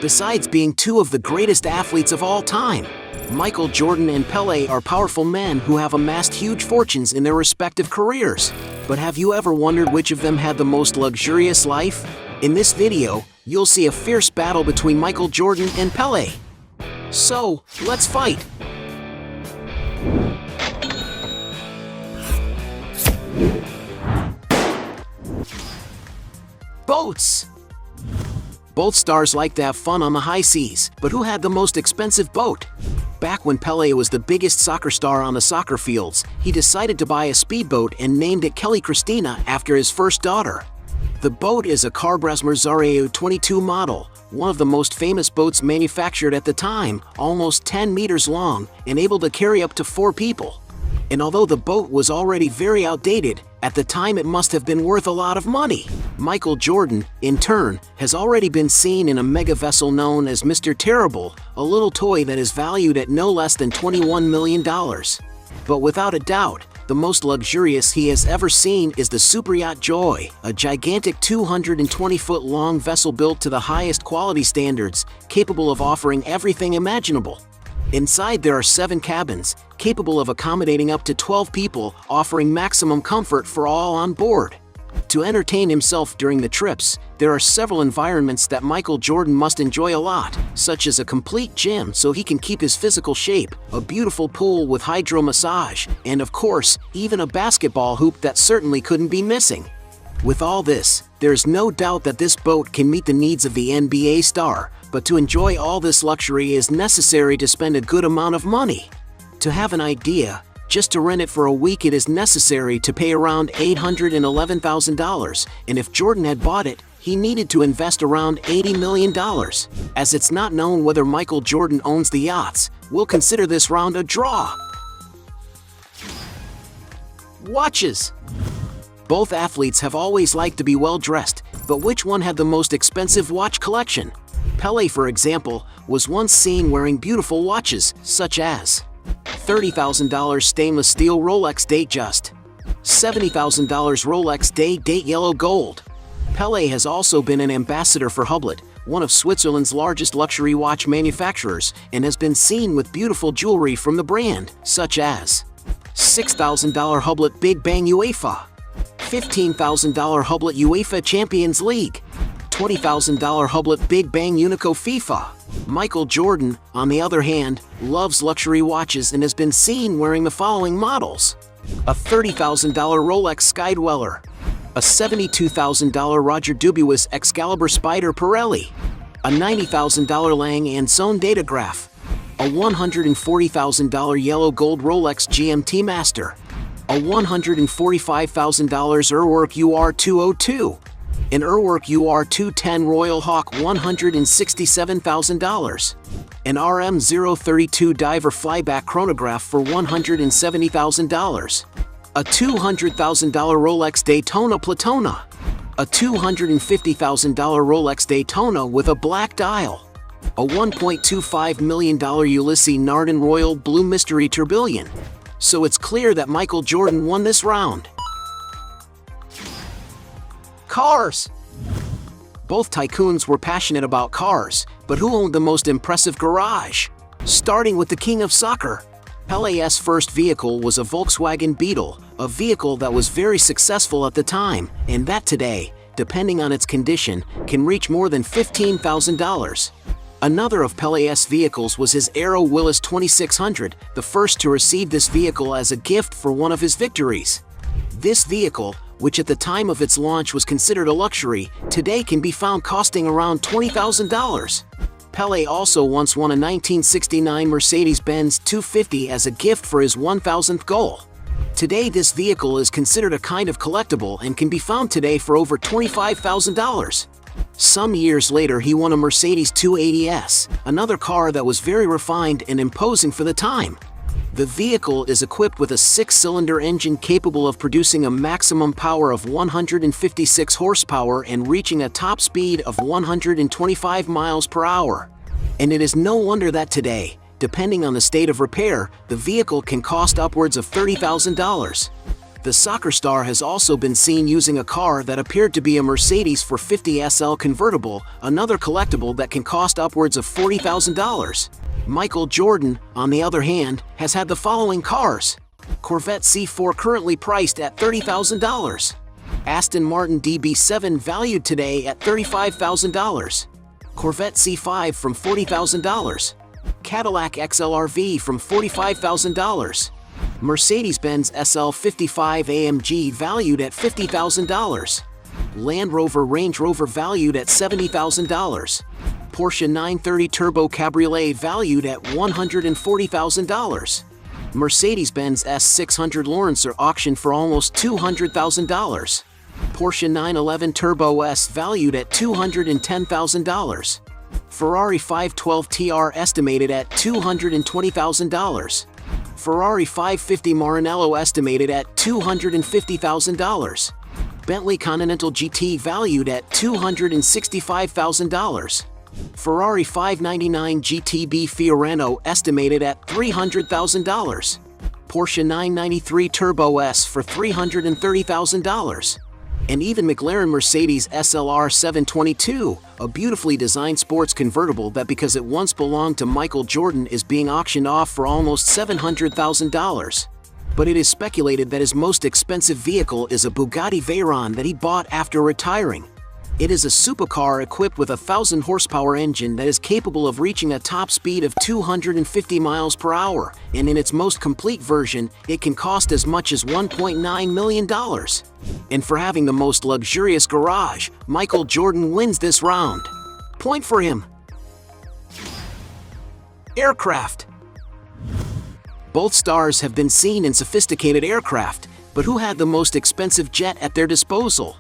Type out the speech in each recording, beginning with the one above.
Besides being two of the greatest athletes of all time, Michael Jordan and Pelé are powerful men who have amassed huge fortunes in their respective careers. But have you ever wondered which of them had the most luxurious life? In this video, you'll see a fierce battle between Michael Jordan and Pelé. So, let's fight! Boats! Both stars like to have fun on the high seas, but who had the most expensive boat? Back when Pelé was the biggest soccer star on the soccer fields, he decided to buy a speedboat and named it Kelly Christina after his first daughter. The boat is a Carbras Zareu 22 model, one of the most famous boats manufactured at the time, almost 10 meters long and able to carry up to 4 people. And although the boat was already very outdated, at the time it must have been worth a lot of money. Michael Jordan, in turn, has already been seen in a mega vessel known as Mr. Terrible, a little toy that is valued at no less than $21 million. But without a doubt, the most luxurious he has ever seen is the super yacht Joy, a gigantic 220-foot-long vessel built to the highest quality standards, capable of offering everything imaginable. Inside there are 7 cabins, capable of accommodating up to 12 people, offering maximum comfort for all on board. To entertain himself during the trips, there are several environments that Michael Jordan must enjoy a lot, such as a complete gym so he can keep his physical shape, a beautiful pool with hydro massage, and of course, even a basketball hoop that certainly couldn't be missing. With all this, there's no doubt that this boat can meet the needs of the NBA star, but to enjoy all this luxury is necessary to spend a good amount of money. To have an idea, just to rent it for a week it is necessary to pay around $811,000, and if Jordan had bought it, he needed to invest around $80 million. As it's not known whether Michael Jordan owns the yachts, we'll consider this round a draw. Watches. Both athletes have always liked to be well dressed, but which one had the most expensive watch collection? Pelé, for example, was once seen wearing beautiful watches, such as $30,000 stainless steel Rolex Datejust, $70,000 Rolex Date Yellow Gold. Pelé has also been an ambassador for Hublot, one of Switzerland's largest luxury watch manufacturers, and has been seen with beautiful jewelry from the brand, such as $6,000 Hublot Big Bang UEFA, $15,000 Hublot UEFA Champions League, $20,000 Hublot Big Bang Unico FIFA. Michael Jordan, on the other hand, loves luxury watches and has been seen wearing the following models: a $30,000 Rolex Skydweller, a $72,000 Roger Dubuis Excalibur Spider Pirelli, a $90,000 Lang & Son Datograph, a $140,000 yellow gold Rolex GMT Master, a $145,000 Urwerk UR202, an Urwerk UR210 Royal Hawk $167,000, an RM032 Diver Flyback Chronograph for $170,000, a $200,000 Rolex Daytona Platona, a $250,000 Rolex Daytona with a black dial, a $1.25 million Ulysses Nardin Royal Blue Mystery Tourbillon. So it's clear that Michael Jordan won this round. Cars. Both tycoons were passionate about cars, but who owned the most impressive garage? Starting with the king of soccer, Pelé's first vehicle was a Volkswagen Beetle, a vehicle that was very successful at the time, and that today, depending on its condition, can reach more than $15,000. Another of Pelé's vehicles was his Aero Willis 2600, the first to receive this vehicle as a gift for one of his victories. This vehicle, which at the time of its launch was considered a luxury, today can be found costing around $20,000. Pelé also once won a 1969 Mercedes-Benz 250 as a gift for his 1,000th goal. Today this vehicle is considered a kind of collectible and can be found today for over $25,000. Some years later he won a Mercedes 280S, another car that was very refined and imposing for the time. The vehicle is equipped with a 6-cylinder engine capable of producing a maximum power of 156 horsepower and reaching a top speed of 125 miles per hour. And it is no wonder that today, depending on the state of repair, the vehicle can cost upwards of $30,000. The soccer star has also been seen using a car that appeared to be a Mercedes 450 SL convertible, another collectible that can cost upwards of $40,000. Michael Jordan, on the other hand, has had the following cars. Corvette C4 currently priced at $30,000. Aston Martin DB7 valued today at $35,000. Corvette C5 from $40,000. Cadillac XLR-V from $45,000. Mercedes-Benz SL55 AMG valued at $50,000. Land Rover Range Rover valued at $70,000. Porsche 930 Turbo Cabriolet valued at $140,000. Mercedes-Benz S600 Lancer auctioned for almost $200,000. Porsche 911 Turbo S valued at $210,000. Ferrari 512 TR estimated at $220,000. Ferrari 550 Maranello estimated at $250,000. Bentley Continental GT valued at $265,000. Ferrari 599 GTB Fiorano estimated at $300,000. Porsche 993 Turbo S for $330,000. And even McLaren Mercedes SLR 722, a beautifully designed sports convertible that because it once belonged to Michael Jordan is being auctioned off for almost $700,000. But it is speculated that his most expensive vehicle is a Bugatti Veyron that he bought after retiring. It is a supercar equipped with a 1,000 horsepower engine that is capable of reaching a top speed of 250 miles per hour, and in its most complete version, it can cost as much as $1.9 million. And for having the most luxurious garage, Michael Jordan wins this round. Point for him. Aircraft. Both stars have been seen in sophisticated aircraft, but who had the most expensive jet at their disposal?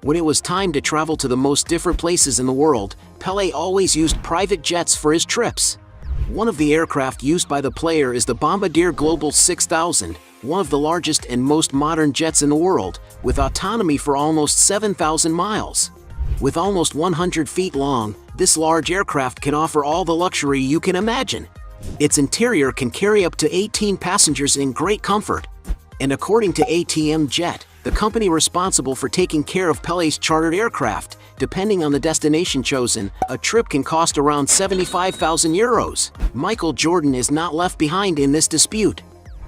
When it was time to travel to the most different places in the world, Pelé always used private jets for his trips. One of the aircraft used by the player is the Bombardier Global 6000, one of the largest and most modern jets in the world, with autonomy for almost 7,000 miles. With almost 100 feet long, this large aircraft can offer all the luxury you can imagine. Its interior can carry up to 18 passengers in great comfort. And according to ATM Jet, the company responsible for taking care of Pelé's chartered aircraft, depending on the destination chosen, a trip can cost around 75,000 euros. Michael Jordan is not left behind in this dispute.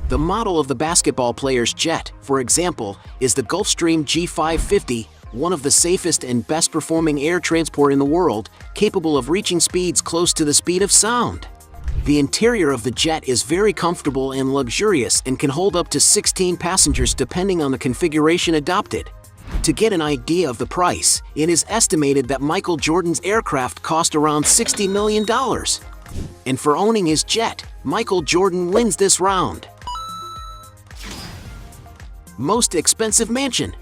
The model of the basketball player's jet, for example, is the Gulfstream G550, one of the safest and best performing air transport in the world, capable of reaching speeds close to the speed of sound. The interior of the jet is very comfortable and luxurious and can hold up to 16 passengers depending on the configuration adopted. To get an idea of the price, it is estimated that Michael Jordan's aircraft cost around $60 million. And for owning his jet, Michael Jordan wins this round. Most expensive mansion.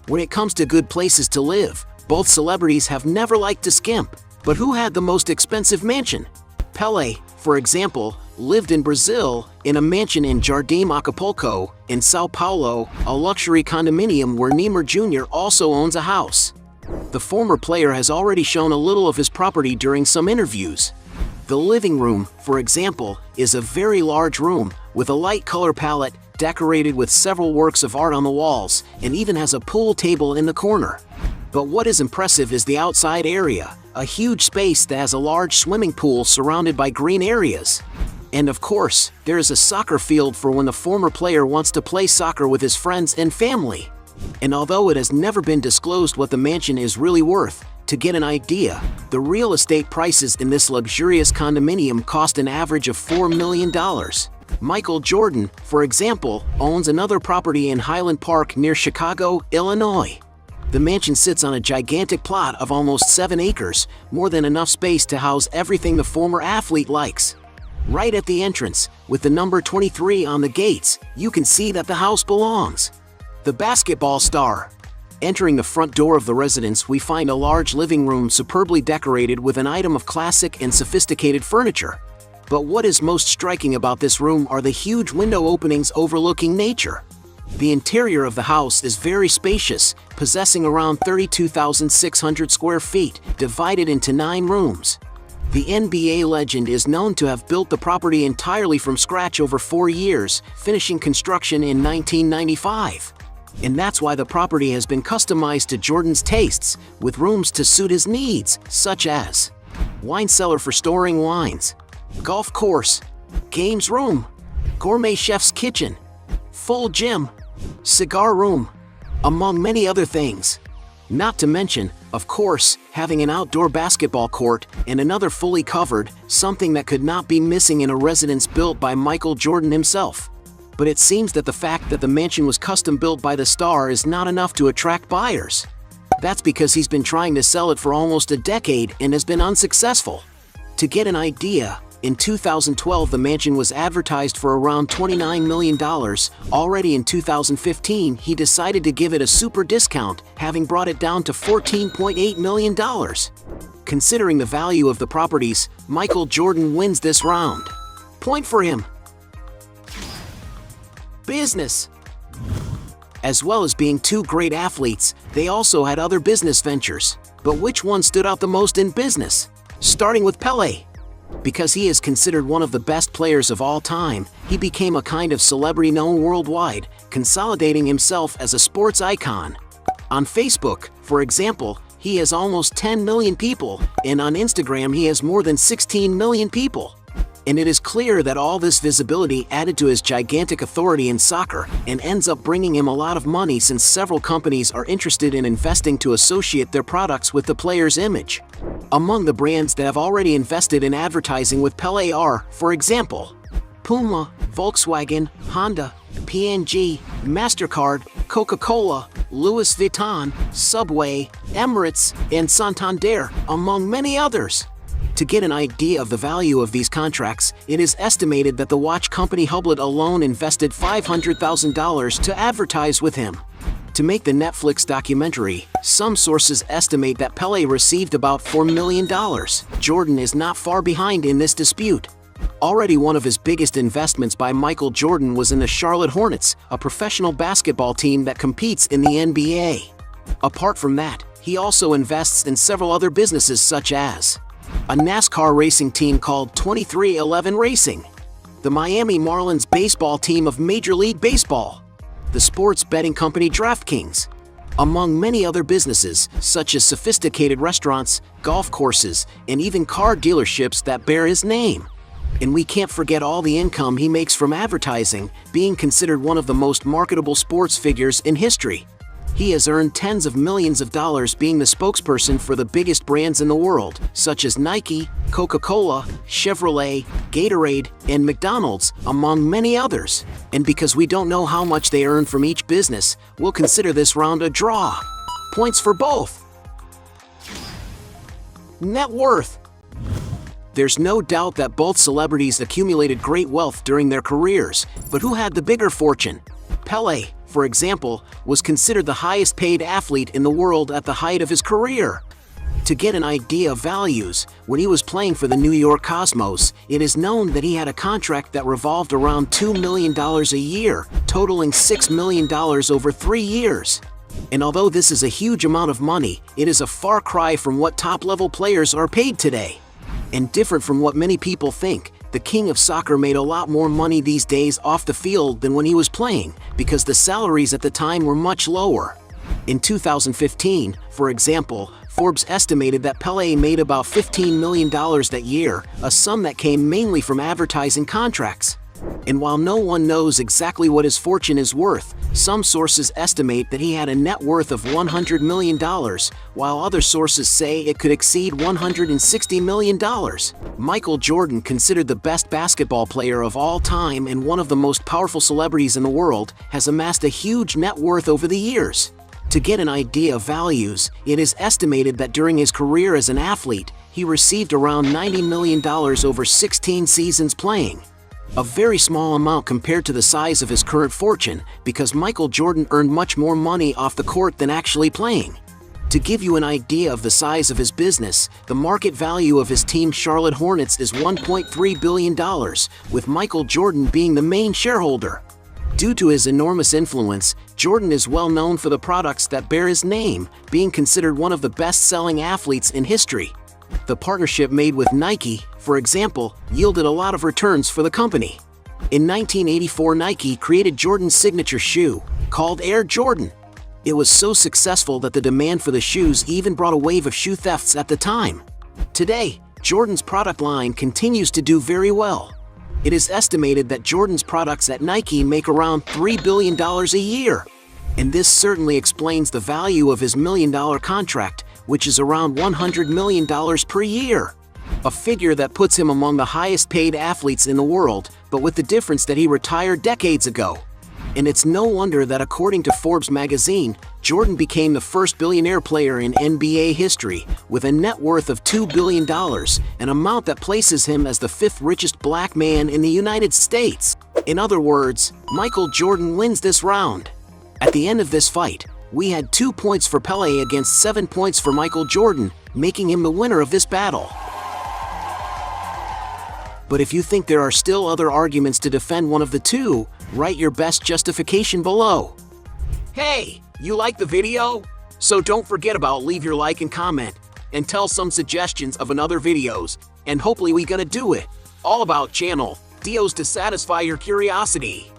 When it comes to good places to live, both celebrities have never liked to skimp. But who had the most expensive mansion? Pelé, for example, lived in Brazil, in a mansion in Jardim Acapulco, in Sao Paulo, a luxury condominium where Neymar Jr. also owns a house. The former player has already shown a little of his property during some interviews. The living room, for example, is a very large room, with a light color palette, decorated with several works of art on the walls, and even has a pool table in the corner. But what is impressive is the outside area, a huge space that has a large swimming pool surrounded by green areas. And of course, there is a soccer field for when the former player wants to play soccer with his friends and family. And although it has never been disclosed what the mansion is really worth, to get an idea, the real estate prices in this luxurious condominium cost an average of $4 million. Michael Jordan, for example, owns another property in Highland Park near Chicago, Illinois. The mansion sits on a gigantic plot of almost 7 acres, more than enough space to house everything the former athlete likes. Right at the entrance, with the number 23 on the gates, you can see that the house belongs. The basketball star. Entering the front door of the residence, we find a large living room superbly decorated with an item of classic and sophisticated furniture. But what is most striking about this room are the huge window openings overlooking nature. The interior of the house is very spacious, possessing around 32,600 square feet, divided into 9 rooms. The NBA legend is known to have built the property entirely from scratch over 4 years, finishing construction in 1995. And that's why the property has been customized to Jordan's tastes, with rooms to suit his needs, such as wine cellar for storing wines, golf course, games room, gourmet chef's kitchen, full gym, cigar room, among many other things. Not to mention, of course, having an outdoor basketball court and another fully covered, something that could not be missing in a residence built by Michael Jordan himself. But it seems that the fact that the mansion was custom built by the star is not enough to attract buyers. That's because he's been trying to sell it for almost a decade and has been unsuccessful. To get an idea, in 2012 the mansion was advertised for around $29 million. Already in 2015 he decided to give it a super discount, having brought it down to $14.8 million. Considering the value of the properties, Michael Jordan wins this round. Point for him. Business. As well as being two great athletes, they also had other business ventures. But which one stood out the most in business? Starting with Pelé. Because he is considered one of the best players of all time, he became a kind of celebrity known worldwide, consolidating himself as a sports icon. On Facebook, for example, he has almost 10 million people, and on Instagram he has more than 16 million people. And it is clear that all this visibility added to his gigantic authority in soccer and ends up bringing him a lot of money, since several companies are interested in investing to associate their products with the player's image. Among the brands that have already invested in advertising with Pelé are, for example, Puma, Volkswagen, Honda, P&G, MasterCard, Coca-Cola, Louis Vuitton, Subway, Emirates, and Santander, among many others. To get an idea of the value of these contracts, it is estimated that the watch company Hublot alone invested $500,000 to advertise with him. To make the Netflix documentary, some sources estimate that Pelé received about $4 million. Jordan is not far behind in this dispute. Already one of his biggest investments by Michael Jordan was in the Charlotte Hornets, a professional basketball team that competes in the NBA. Apart from that, he also invests in several other businesses, such as a NASCAR racing team called 2311 Racing, the Miami Marlins baseball team of Major League Baseball, the sports betting company DraftKings, among many other businesses such as sophisticated restaurants, golf courses, and even car dealerships that bear his name. And we can't forget all the income he makes from advertising, being considered one of the most marketable sports figures in history. He has earned tens of millions of dollars being the spokesperson for the biggest brands in the world, such as Nike, Coca-Cola, Chevrolet, Gatorade, and McDonald's, among many others. And because we don't know how much they earn from each business, we'll consider this round a draw. Points for both. Net worth. There's no doubt that both celebrities accumulated great wealth during their careers, but who had the bigger fortune? Pelé, for example, was considered the highest paid athlete in the world at the height of his career. To get an idea of values, when he was playing for the New York Cosmos, it is known that he had a contract that revolved around $2 million a year, totaling $6 million over 3 years. And although this is a huge amount of money, it is a far cry from what top-level players are paid today. And different from what many people think, the king of soccer made a lot more money these days off the field than when he was playing, because the salaries at the time were much lower. In 2015, for example, Forbes estimated that Pelé made about $15 million that year, a sum that came mainly from advertising contracts. And while no one knows exactly what his fortune is worth, some sources estimate that he had a net worth of $100 million, while other sources say it could exceed $160 million. Michael Jordan, considered the best basketball player of all time and one of the most powerful celebrities in the world, has amassed a huge net worth over the years. To get an idea of values, it is estimated that during his career as an athlete, he received around $90 million over 16 seasons playing. A very small amount compared to the size of his current fortune, because Michael Jordan earned much more money off the court than actually playing. To give you an idea of the size of his business, the market value of his team Charlotte Hornets is $1.3 billion, with Michael Jordan being the main shareholder. Due to his enormous influence, Jordan is well known for the products that bear his name, being considered one of the best-selling athletes in history. The partnership made with Nike, for example, yielded a lot of returns for the company. In 1984, Nike created Jordan's signature shoe, called Air Jordan. It was so successful that the demand for the shoes even brought a wave of shoe thefts at the time. Today, Jordan's product line continues to do very well. It is estimated that Jordan's products at Nike make around $3 billion a year. And this certainly explains the value of his $1 million contract, which is around $100 million per year. A figure that puts him among the highest paid athletes in the world, but with the difference that he retired decades ago. And it's no wonder that according to Forbes magazine, Jordan became the first billionaire player in NBA history, with a net worth of $2 billion, an amount that places him as the fifth richest black man in the United States. In other words, Michael Jordan wins this round. At the end of this fight, we had 2 points for Pelé against 7 points for Michael Jordan, making him the winner of this battle. But if you think there are still other arguments to defend one of the two, write your best justification below. Hey, you like the video? So don't forget about leave your like and comment, and tell some suggestions of another videos, and hopefully we gonna do it. All about channel, Dios to satisfy your curiosity.